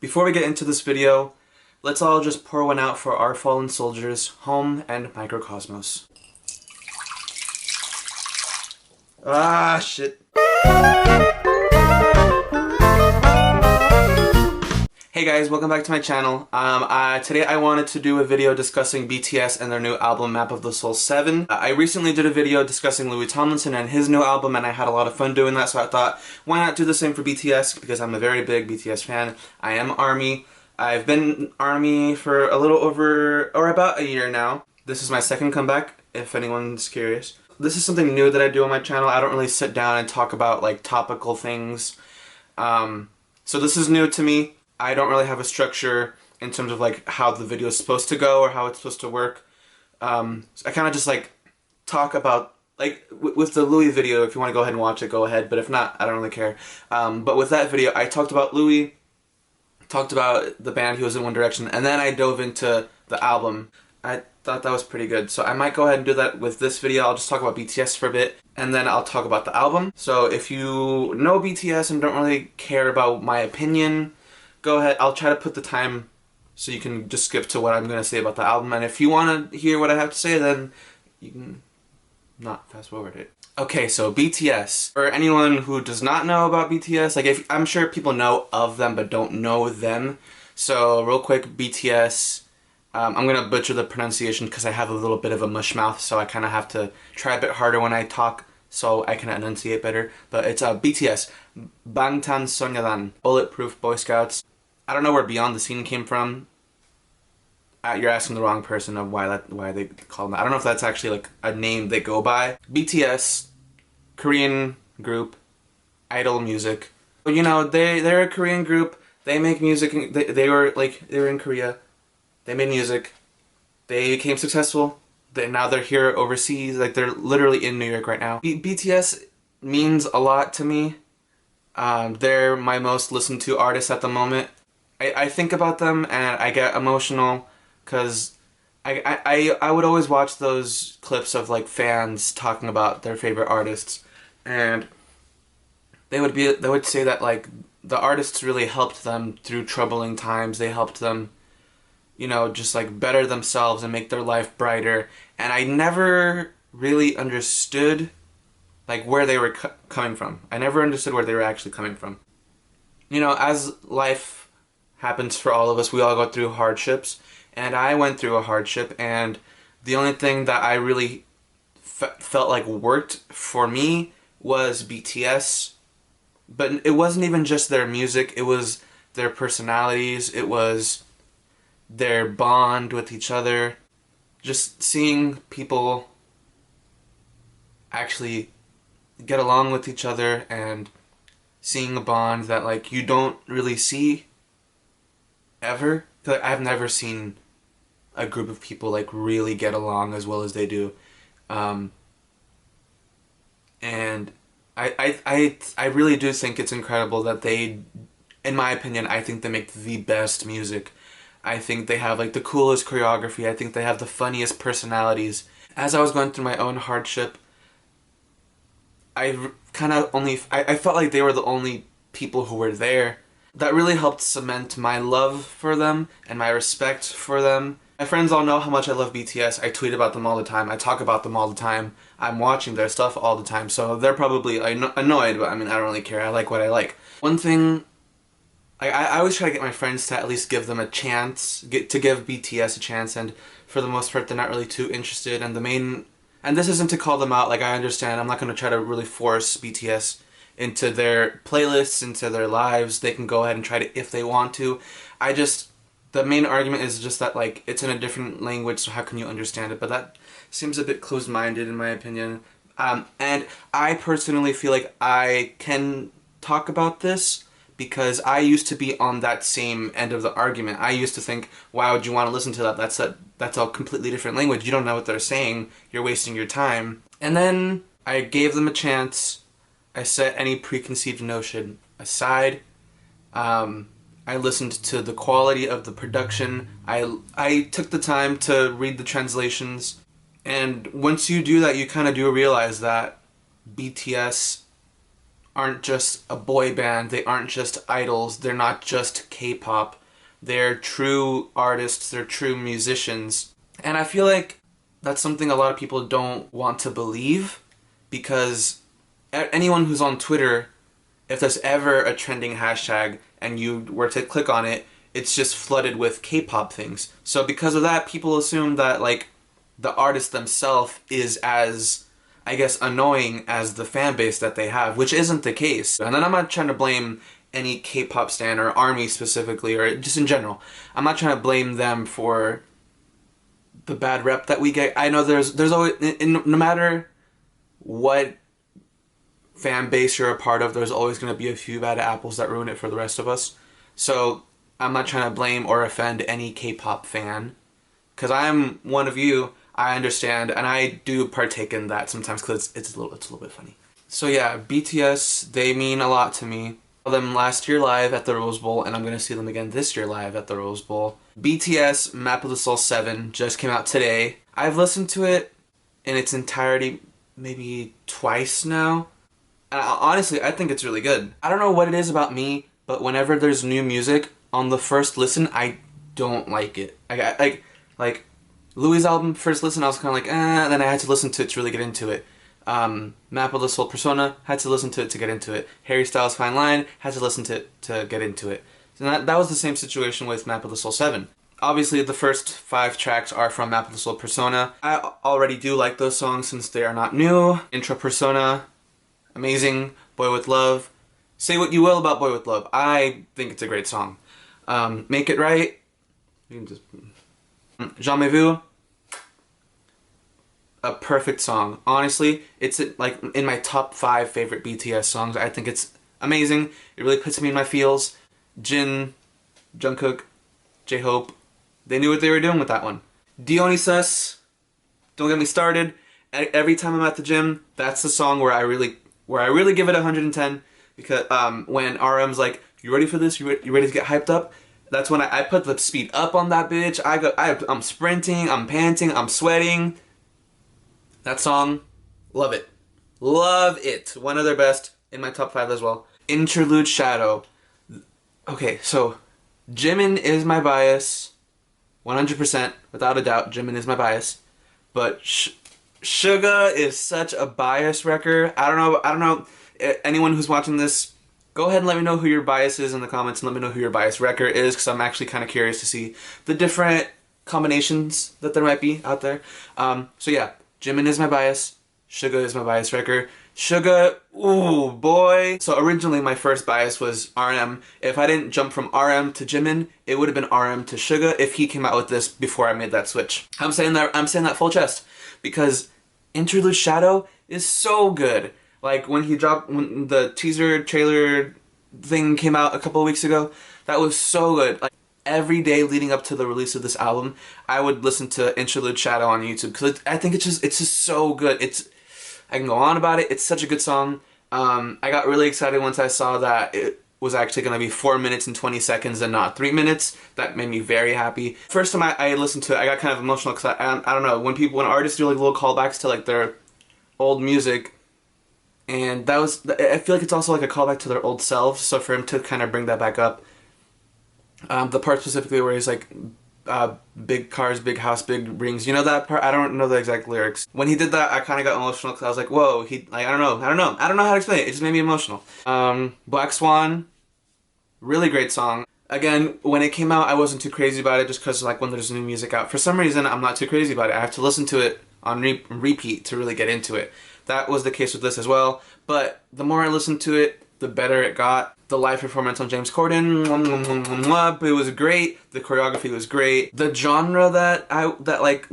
Before we get into this video, let's all just pour one out for our fallen soldiers, home and microcosmos. Ah, shit. Hey guys, welcome back to my channel. Today I wanted to do a video discussing BTS and their new album, Map of the Soul 7. I recently did a video discussing Louis Tomlinson and his new album, and I had a lot of fun doing that, so I thought, why not do the same for BTS, because I'm a very big BTS fan. I am ARMY. I've been ARMY for a little over, or about a year now. This is my second comeback, if anyone's curious. This is something new that I do on my channel. I don't really sit down and talk about, like, topical things. So this is new to me. I don't really have a structure in terms of like how the video is supposed to go or how it's supposed to work. So I kind of just like talk about, like with the Louis video, if you want to go ahead and watch it, go ahead, but if not, I don't really care. But with that video, I talked about Louis, talked about the band he was in, One Direction, and then I dove into the album. I thought that was pretty good, so I might go ahead and do that with this video. I'll just talk about BTS for a bit, and then I'll talk about the album. So if you know BTS and don't really care about my opinion, go ahead. I'll try to put the time so you can just skip to what I'm going to say about the album. And if you want to hear what I have to say, then you can not fast forward it. Okay, so BTS. For anyone who does not know about BTS, like I'm sure people know of them but don't know them. So real quick, BTS. I'm going to butcher the pronunciation because I have a little bit of a mush mouth, so I kind of have to try a bit harder when I talk so I can enunciate better. But it's BTS. Bangtan Bulletproof Boy Scouts. I don't know where Beyond the Scene came from. You're asking the wrong person of why they call them that. I don't know if that's actually like a name they go by. BTS, Korean group, idol music. You know, they're a Korean group. They make music. They were in Korea. They made music. They became successful. Now they're here overseas. Like they're literally in New York right now. BTS means a lot to me. They're my most listened to artist at the moment. I think about them and I get emotional because I would always watch those clips of like fans talking about their favorite artists, and they would say that like the artists really helped them through troubling times. They helped them, you know, just like better themselves and make their life brighter. And I never really understood like where they were coming from. I never understood where they were actually coming from. You know, as life happens for all of us, we all go through hardships, and I went through a hardship, and the only thing that I really felt like worked for me was BTS. But it wasn't even just their music, it was their personalities, it was their bond with each other. Just seeing people actually get along with each other and seeing a bond that like you don't really see ever. I've never seen a group of people like really get along as well as they do, and I really do think it's incredible that they, in my opinion, I think they make the best music. I think they have like the coolest choreography. I think they have the funniest personalities. As I was going through my own hardship, I felt like they were the only people who were there. That really helped cement my love for them and my respect for them. My friends all know how much I love BTS. I tweet about them all the time. I talk about them all the time. I'm watching their stuff all the time, so they're probably annoyed, but I mean, I don't really care. I like what I like. One thing, I always try to get my friends to at least give them a chance, to give BTS a chance, and for the most part, they're not really too interested. And this isn't to call them out, like I understand. I'm not going to try to really force BTS into their playlists, into their lives. They can go ahead and try to if they want to. The main argument is just that like it's in a different language, so how can you understand it? But that seems a bit closed-minded in my opinion. And I personally feel like I can talk about this because I used to be on that same end of the argument. I used to think, why would you want to listen to that? That's a completely different language. You don't know what they're saying. You're wasting your time. And then I gave them a chance. I set any preconceived notion aside. I listened to the quality of the production. I took the time to read the translations. And once you do that, you kind of do realize that BTS aren't just a boy band, they aren't just idols, they're not just K-pop. They're true artists, they're true musicians. And I feel like that's something a lot of people don't want to believe, because anyone who's on Twitter, if there's ever a trending hashtag and you were to click on it, it's just flooded with K-pop things. So because of that, people assume that like the artist themselves is as, I guess, annoying as the fan base that they have, which isn't the case. And then I'm not trying to blame any K-pop stan or ARMY specifically, or just in general. I'm not trying to blame them for the bad rep that we get. I know there's always, no matter what fan base you're a part of, there's always going to be a few bad apples that ruin it for the rest of us. So I'm not trying to blame or offend any K-pop fan, because I'm one of you. I understand, and I do partake in that sometimes because it's a little bit funny. So yeah, BTS, they mean a lot to me. I saw them last year live at the Rose Bowl, and I'm going to see them again this year live at the Rose Bowl. BTS Map of the Soul 7 just came out today. I've listened to it in its entirety maybe twice now. And honestly, I think it's really good. I don't know what it is about me, but whenever there's new music, on the first listen, I don't like it. Like Louis' album, first listen, I was kind of like, and then I had to listen to it to really get into it. Map of the Soul Persona, had to listen to it to get into it. Harry Styles' Fine Line, had to listen to it to get into it. So that was the same situation with Map of the Soul 7. Obviously, the first 5 tracks are from Map of the Soul Persona. I already do like those songs since they are not new. Intro Persona, amazing. Boy With Love. Say what you will about Boy With Love, I think it's a great song. Make It Right. You can just... Jamais Vu. A perfect song. Honestly, it's like in my top 5 favorite BTS songs. I think it's amazing. It really puts me in my feels. Jin, Jungkook, J-Hope, they knew what they were doing with that one. Dionysus, don't get me started. Every time I'm at the gym, that's the song where I really give it 110, because when RM's like, you ready for this? You ready to get hyped up? That's when I put the speed up on that bitch. I'm sprinting, I'm panting, I'm sweating. That song, love it. Love it. One of their best, in my top 5 as well. Interlude Shadow. Okay, so Jimin is my bias. 100%, without a doubt, Jimin is my bias. But Suga is such a bias wrecker. I don't know. Anyone who's watching this, go ahead and let me know who your bias is in the comments, and let me know who your bias wrecker is, because I'm actually kind of curious to see the different combinations that there might be out there. So yeah, Jimin is my bias. Suga is my bias wrecker. Suga, ooh boy. So originally my first bias was RM. If I didn't jump from RM to Jimin, it would have been RM to Suga if he came out with this before I made that switch. I'm saying that full chest, because Interlude Shadow is so good. Like when the teaser trailer thing came out a couple of weeks ago, that was so good. Like every day leading up to the release of this album, I would listen to Interlude Shadow on YouTube, because I think it's just so good. I can go on about it. It's such a good song. I got really excited once I saw that it was actually going to be 4 minutes and 20 seconds and not 3 minutes. That made me very happy. First time I listened to it, I got kind of emotional, because I don't know, when artists do like little callbacks to like their old music, and I feel like it's also like a callback to their old selves, so for him to kind of bring that back up, the part specifically where he's like, big cars, big house, big rings, you know that part? I don't know the exact lyrics. When he did that, I kind of got emotional, because I was like, whoa, I don't know how to explain it. It just made me emotional. Black Swan, really great song. Again, when it came out, I wasn't too crazy about it, just because like when there's new music out, for some reason, I'm not too crazy about it. I have to listen to it on repeat to really get into it. That was the case with this as well, but the more I listened to it, the better it got. The live performance on James Corden, it was great. The choreography was great. The genre that like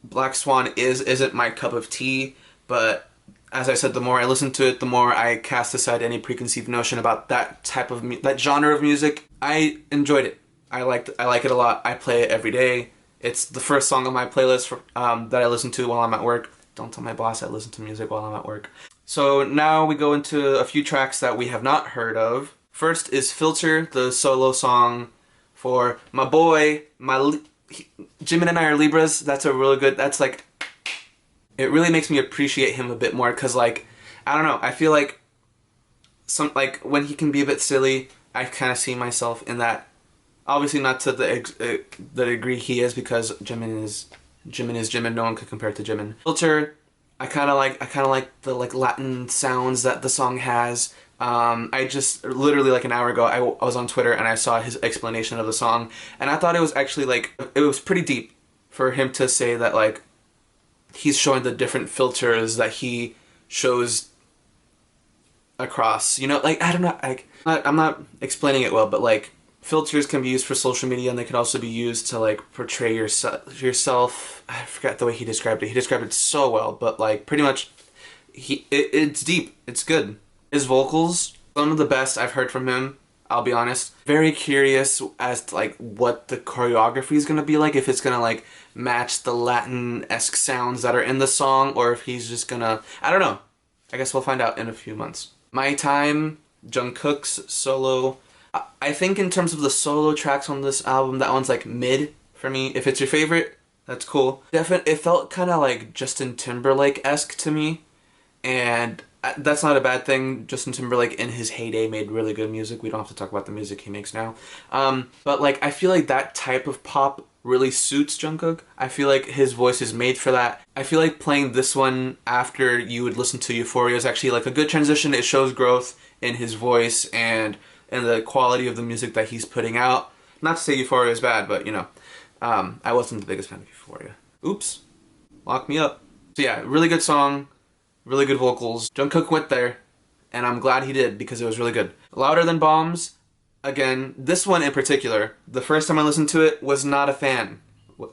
Black Swan isn't my cup of tea, but as I said, the more I listen to it, the more I cast aside any preconceived notion about that type of that genre of music. I enjoyed it. I like it a lot. I play it every day. It's the first song on my playlist that I listen to while I'm at work. Don't tell my boss I listen to music while I'm at work. So now we go into a few tracks that we have not heard of. First is Filter, the solo song for my boy, Jimin and I are Libras. That's a really good, that's like, it really makes me appreciate him a bit more, because like, I don't know, I feel like some, like, when he can be a bit silly, I kind of see myself in that. Obviously not to the degree he is, because Jimin is Jimin. No one could compare it to Jimin. Filter, I kind of like the like Latin sounds that the song has. I just literally like an hour ago I was on Twitter and I saw his explanation of the song, and I thought it was actually like, it was pretty deep for him to say that like he's showing the different filters that he shows across, you know, like, I don't know, like, I'm not explaining it well, but like filters can be used for social media, and they can also be used to like portray yourself. I forgot the way he described it. He described it so well, but like pretty much it's deep. It's good. His vocals, some of the best I've heard from him, I'll be honest. Very curious as to like what the choreography is gonna be like, if it's gonna like match the Latin-esque sounds that are in the song, or if he's just gonna, I don't know. I guess we'll find out in a few months. My Time, Jungkook's solo. I think in terms of the solo tracks on this album, that one's like mid for me. If it's your favorite, that's cool. It felt kind of like Justin Timberlake-esque to me, and that's not a bad thing. Justin Timberlake in his heyday made really good music. We don't have to talk about the music he makes now. But like, I feel like that type of pop really suits Jungkook. I feel like his voice is made for that. I feel like playing this one after you would listen to Euphoria is actually like a good transition. It shows growth in his voice and the quality of the music that he's putting out. Not to say Euphoria is bad, but you know, I wasn't the biggest fan of Euphoria. Oops, lock me up. So yeah, really good song, really good vocals. Jungkook went there, and I'm glad he did, because it was really good. Louder Than Bombs, again, this one in particular, the first time I listened to it, was not a fan.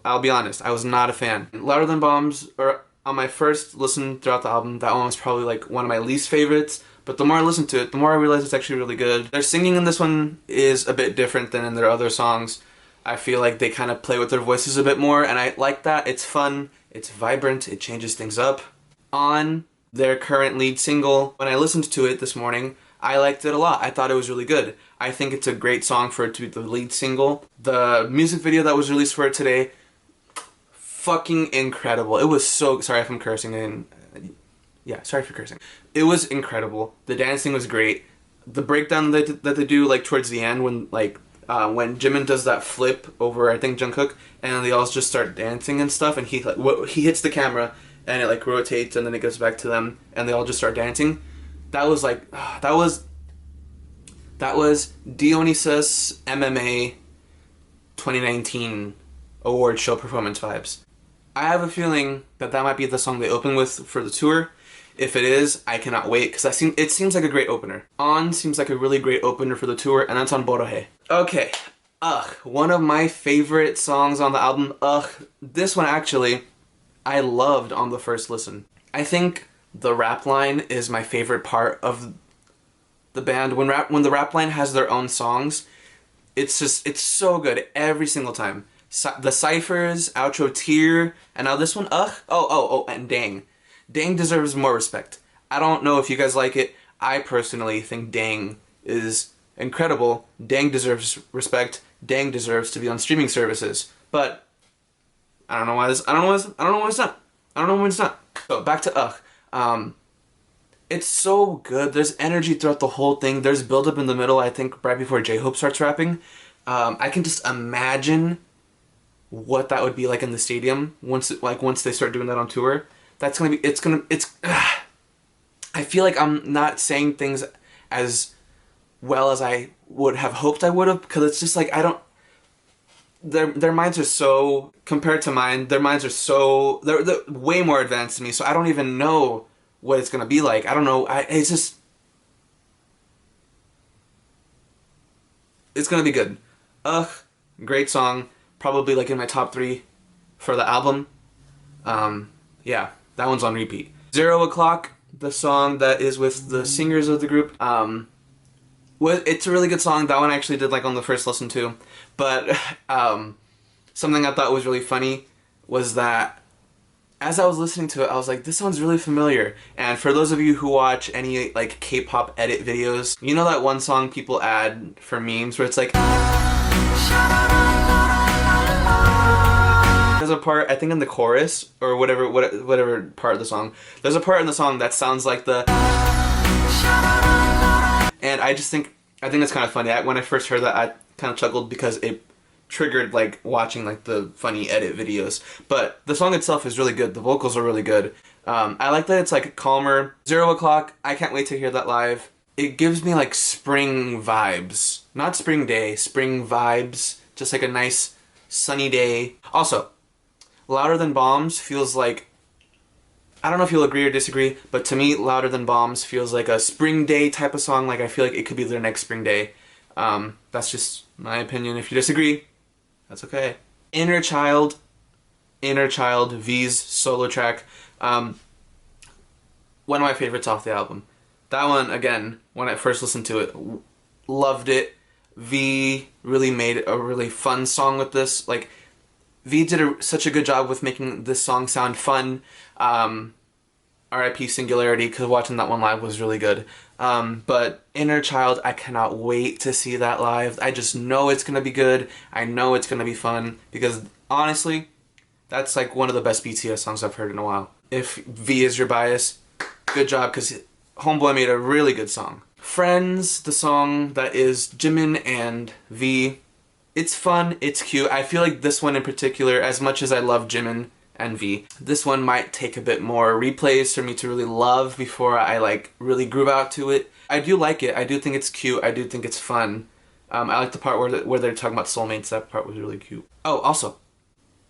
I'll be honest, I was not a fan. Louder Than Bombs, or on my first listen throughout the album, that one was probably like one of my least favorites. But the more I listen to it, the more I realize it's actually really good. Their singing in this one is a bit different than in their other songs. I feel like they kind of play with their voices a bit more, and I like that. It's fun, it's vibrant, it changes things up. On their current lead single, when I listened to it this morning, I liked it a lot. I thought it was really good. I think it's a great song for it to be the lead single. The music video that was released for it today, fucking incredible. It was so, sorry if I'm cursing, and yeah, sorry for cursing. It was incredible. The dancing was great. The breakdown that they do like towards the end, when like when Jimin does that flip over, I think, Jungkook, and they all just start dancing and stuff, and he like he hits the camera and it like rotates, and then it goes back to them and they all just start dancing. That was like that was Dionysus MMA 2019 award show performance vibes. I have a feeling that might be the song they open with for the tour. If it is, I cannot wait, because it seems like a great opener. On seems like a really great opener for the tour, and that's on Borohe. Okay, one of my favorite songs on the album. This one actually, I loved on the first listen. I think the rap line is my favorite part of the band. When the rap line has their own songs, it's so good every single time. The ciphers, outro Tear, and now this one, and Dang. Dang deserves more respect. I don't know if you guys like it. I personally think Dang is incredible. Dang deserves respect. Dang deserves to be on streaming services. But I don't know why it's not. So back to it's so good. There's energy throughout the whole thing. There's build up in the middle, I think right before J-Hope starts rapping. I can just imagine what that would be like in the stadium once they start doing that on tour. That's gonna be, I feel like I'm not saying things as well as I would have hoped I would have, because it's just like, their minds are so, compared to mine, their minds are so, they're way more advanced than me, so I don't even know what it's gonna be like. I don't know, it's gonna be good. Great song, probably like in my top 3 for the album. Yeah. That one's on repeat. 0 O'Clock, the song that is with the singers of the group. It's a really good song. That one I actually did like on the first listen too. But something I thought was really funny was that as I was listening to it, I was like, this sounds really familiar. And for those of you who watch any like K-pop edit videos, you know that one song people add for memes where it's like, there's a part, I think in the chorus, or whatever part of the song, there's a part in the song that sounds like the, And I think it's kind of funny. When I first heard that, I kind of chuckled because it triggered like watching like the funny edit videos. But the song itself is really good. The vocals are really good. I like that it's like calmer. 0 o'clock. I can't wait to hear that live. It gives me like spring vibes. Not spring day, spring vibes. Just like a nice sunny day. Also, Louder Than Bombs feels like, I don't know if you'll agree or disagree, but to me, Louder Than Bombs feels like a spring day type of song. Like I feel like it could be their next spring day. That's just my opinion. If you disagree, that's okay. Inner Child, V's solo track. One of my favorites off the album. That one, again, when I first listened to it, loved it. V really made a really fun song with this. Like, V did such a good job with making this song sound fun. RIP Singularity, because watching that one live was really good. But Inner Child, I cannot wait to see that live. I just know it's going to be good. I know it's going to be fun. Because, honestly, that's like one of the best BTS songs I've heard in a while. If V is your bias, good job, because Homeboy made a really good song. Friends, the song that is Jimin and V. It's fun, it's cute. I feel like this one in particular, as much as I love Jimin and V, this one might take a bit more replays for me to really love before I like really groove out to it. I do like it. I do think it's cute. I do think it's fun. I like the part where they're talking about soulmates. That part was really cute. Oh, also,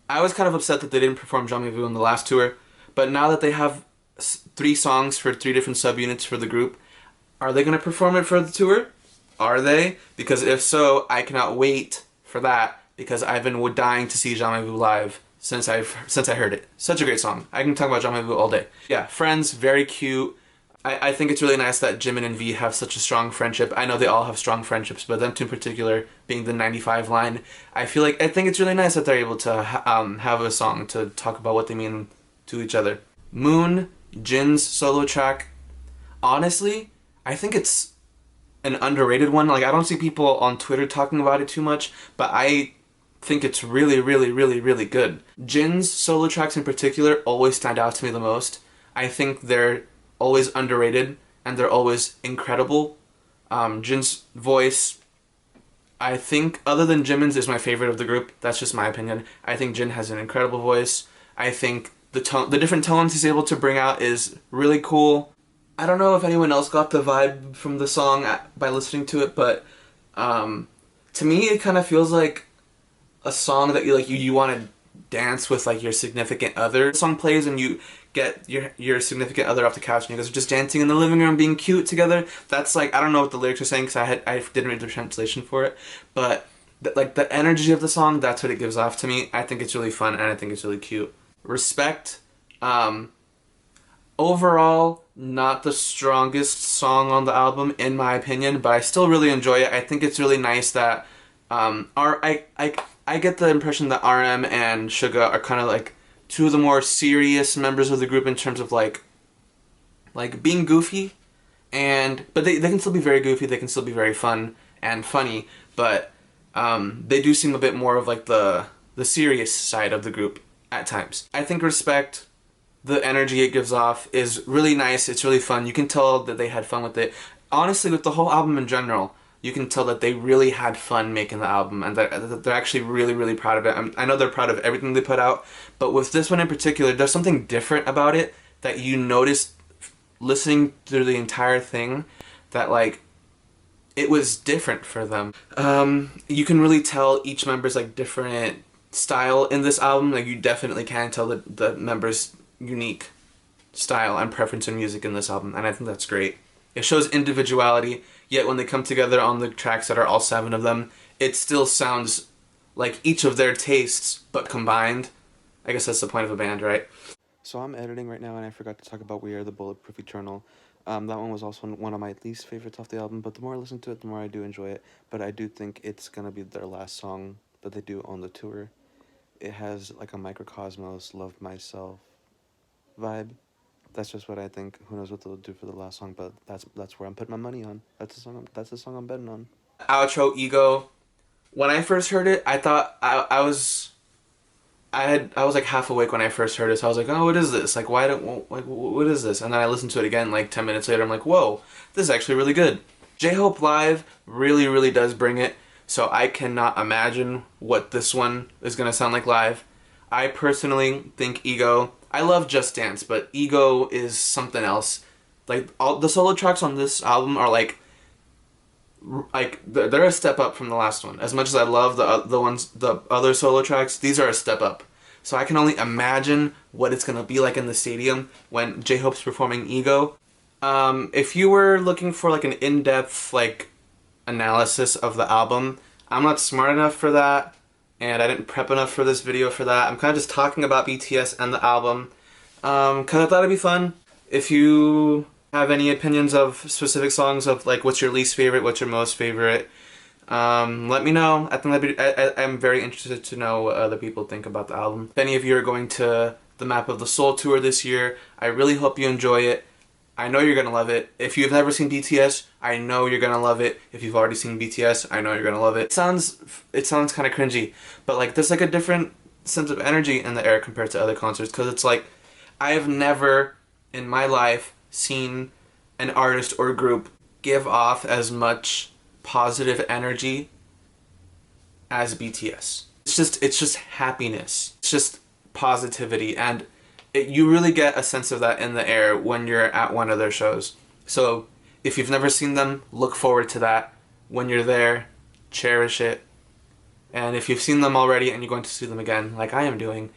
I was kind of upset that they didn't perform Jamais-Vu on the last tour, but now that they have 3 songs for 3 different subunits for the group, are they going to perform it for the tour? Are they? Because if so, I cannot wait for that, because I've been dying to see Jamais-Vu live since I heard it. Such a great song. I can talk about Jamais-Vu all day. Yeah, Friends, very cute. I think it's really nice that Jimin and V have such a strong friendship. I know they all have strong friendships, but them two in particular, being the 95 line, I think it's really nice that they're able to have a song to talk about what they mean to each other. Moon, Jin's solo track. Honestly, I think it's an underrated one. Like, I don't see people on Twitter talking about it too much, but I think it's really, really, really, really good. Jin's solo tracks in particular always stand out to me the most. I think they're always underrated, and they're always incredible. Jin's voice, I think, other than Jimin's, is my favorite of the group. That's just my opinion. I think Jin has an incredible voice. I think the different tones he's able to bring out is really cool. I don't know if anyone else got the vibe from the song by listening to it, but to me it kind of feels like a song that you want to dance with like your significant other. The song plays and you get your significant other off the couch and you guys are just dancing in the living room, being cute together. That's like, I don't know what the lyrics are saying because I didn't read the translation for it, but like the energy of the song, that's what it gives off to me. I think it's really fun and I think it's really cute. Respect. Overall, not the strongest song on the album in my opinion, but I still really enjoy it. I think it's really nice that I get the impression that RM and Suga are kind of like two of the more serious members of the group in terms of like being goofy, but they can still be very goofy, they can still be very fun and funny, but they do seem a bit more of like the serious side of the group at times. I think Respect, the energy it gives off is really nice, it's really fun. You can tell that they had fun with it. Honestly, with the whole album in general, you can tell that they really had fun making the album and that they're actually really, really proud of it. I know they're proud of everything they put out, but with this one in particular, there's something different about it that you notice listening through the entire thing, that like, it was different for them. You can really tell each member's like different style in this album. Like, you definitely can tell the members' unique style and preference in music in this album, and I think that's great. It shows individuality, yet when they come together on the tracks that are all 7 of them, it still sounds like each of their tastes, but combined. I guess that's the point of a band, right? So I'm editing right now, and I forgot to talk about We Are the Bulletproof Eternal. That one was also one of my least favorites off the album, but the more I listen to it, the more I do enjoy it. But I do think it's gonna be their last song that they do on the tour. It has like a Microcosmos, Love Myself vibe. That's just what I think. Who knows what they'll do for the last song, but that's where I'm putting my money on. That's the song I'm betting on. Outro, Ego. When I first heard it, I thought I was like half awake when I first heard it. So I was like, oh, what is this? Like, what is this? And then I listened to it again like 10 minutes later. I'm like, whoa, this is actually really good. J-Hope live really does bring it, so I cannot imagine what this one is gonna sound like live. I personally think Ego, I love Just Dance, but Ego is something else. Like, all the solo tracks on this album are like they're a step up from the last one. As much as I love the other solo tracks, these are a step up. So I can only imagine what it's gonna be like in the stadium when J-Hope's performing Ego. If you were looking for like an in-depth like analysis of the album, I'm not smart enough for that, and I didn't prep enough for this video for that. I'm kind of just talking about BTS and the album, because I thought it'd be fun. If you have any opinions of specific songs, of like what's your least favorite, what's your most favorite, let me know. I think I'm very interested to know what other people think about the album. If any of you are going to the Map of the Soul tour this year, I really hope you enjoy it. I know you're gonna love it. If you've never seen BTS, I know you're gonna love it. If you've already seen BTS, I know you're gonna love it. It sounds kind of cringy, but like there's like a different sense of energy in the air compared to other concerts, because it's like I have never in my life seen an artist or group give off as much positive energy as BTS. It's just happiness. It's just positivity, and you really get a sense of that in the air when you're at one of their shows. So if you've never seen them, look forward to that. When you're there, cherish it. And if you've seen them already and you're going to see them again, like I am doing,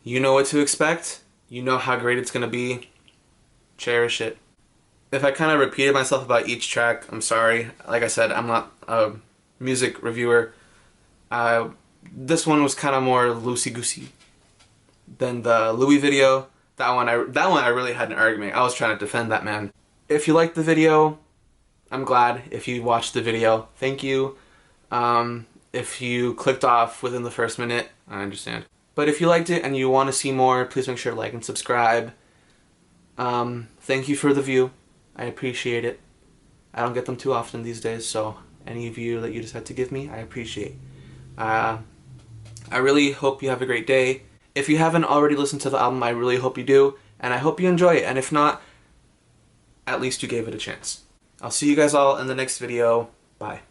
you know what to expect. You know how great it's going to be. Cherish it. If I kind of repeated myself about each track, I'm sorry. Like I said, I'm not a music reviewer. This one was kind of more loosey-goosey than the Louis video. That one I really had an argument. I was trying to defend that man. If you liked the video, I'm glad. If you watched the video, thank you. If you clicked off within the first minute, I understand. But if you liked it and you want to see more, please make sure to like and subscribe. Thank you for the view. I appreciate it. I don't get them too often these days, so any view that you decide to give me, I appreciate. I really hope you have a great day. If you haven't already listened to the album, I really hope you do, and I hope you enjoy it, and if not, at least you gave it a chance. I'll see you guys all in the next video. Bye.